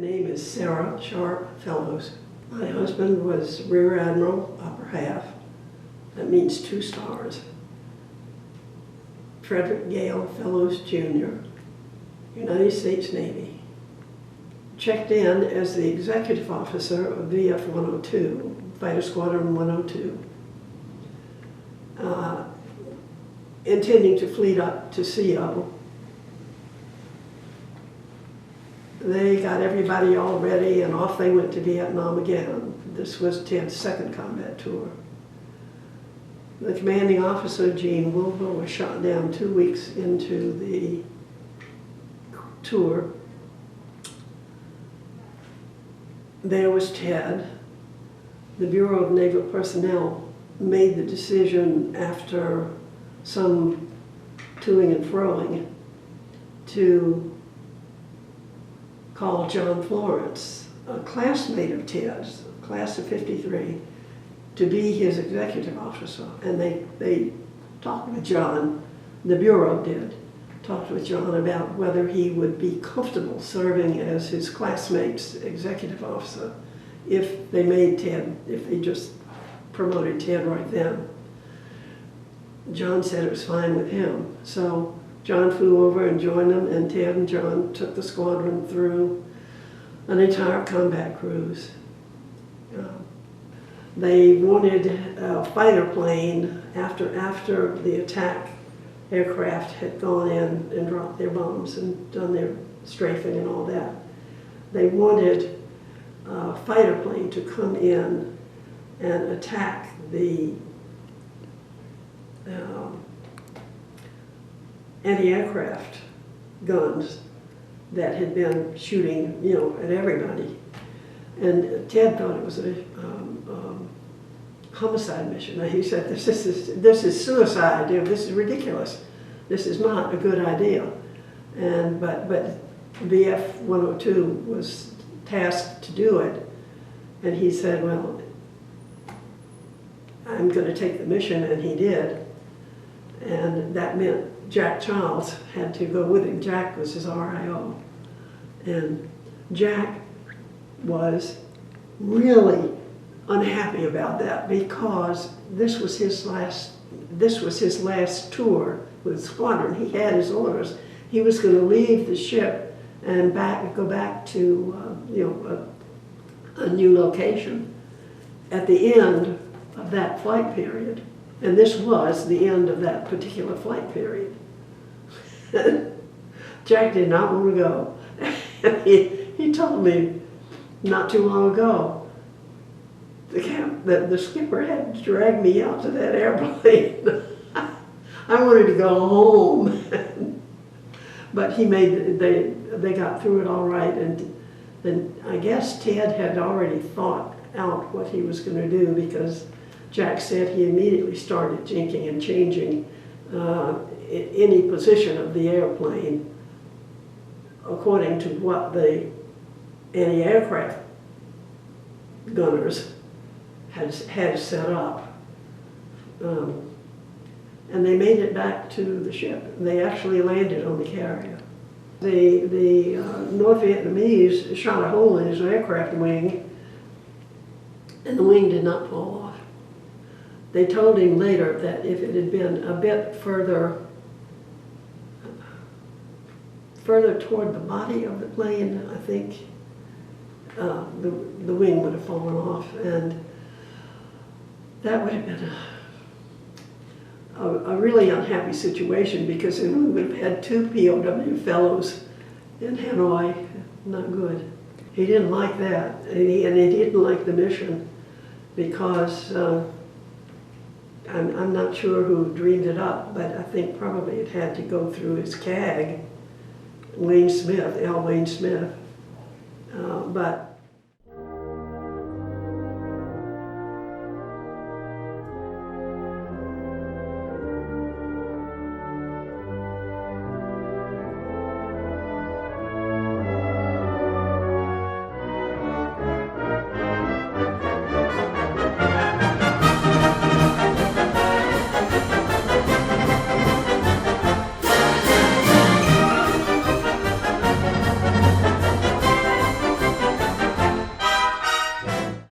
name is Sarah Sharp Fellows. My husband was Rear Admiral, upper half. That means 2 stars. Frederick Gale Fellows, Jr., United States Navy. Checked in as the executive officer of VF 102, Fighter Squadron 102. Intending to fleet up to CO. They got everybody all ready and off they went to Vietnam again. This was Ted's second combat tour. The commanding officer, Gene Wilbur, was shot down 2 weeks into the tour. There was Ted. The Bureau of Naval Personnel made the decision after some toing and froing to call John Florence, a classmate of Ted's, class of '53, to be his executive officer. And they talked with John, the Bureau did, talked with John about whether he would be comfortable serving as his classmate's executive officer if they made Ted, if they just promoted Ted right then. John said it was fine with him. So John flew over and joined them, and Ted and John took the squadron through an entire combat cruise. They wanted a fighter plane after the attack aircraft had gone in and dropped their bombs and done their strafing and all that. They wanted a fighter plane to come in and attack the anti-aircraft guns that had been shooting, at everybody. And Ted thought it was a homicide mission. He said, this is suicide. This is ridiculous. This is not a good idea. But VF 102 was tasked to do it, and he said, well, I'm going to take the mission, and he did. And that meant Jack Childs had to go with him. Jack was his RIO. And Jack was really unhappy about that because this was his last tour with the squadron. He had his orders. He was going to leave the ship and go back to a new location at the end of that flight period. And this was the end of that particular flight period. Jack did not want to go. He told me not too long ago, the skipper had to drag me out to that airplane. I wanted to go home. But they got through it all right, and then I guess Ted had already thought out what he was going to do, because Jack said he immediately started jinking and changing any position of the airplane according to what the anti-aircraft gunners had set up. And they made it back to the ship. They actually landed on the carrier. The North Vietnamese shot a hole in his aircraft wing, and the wing did not fall off. They told him later that if it had been a bit further toward the body of the plane, I think the wing would have fallen off, and that would have been a really unhappy situation, because then we would have had 2 POW fellows in Hanoi. Not good. He didn't like that, and he didn't like the mission, because I'm not sure who dreamed it up, but I think probably it had to go through his CAG, Wayne Smith, L. Wayne Smith. But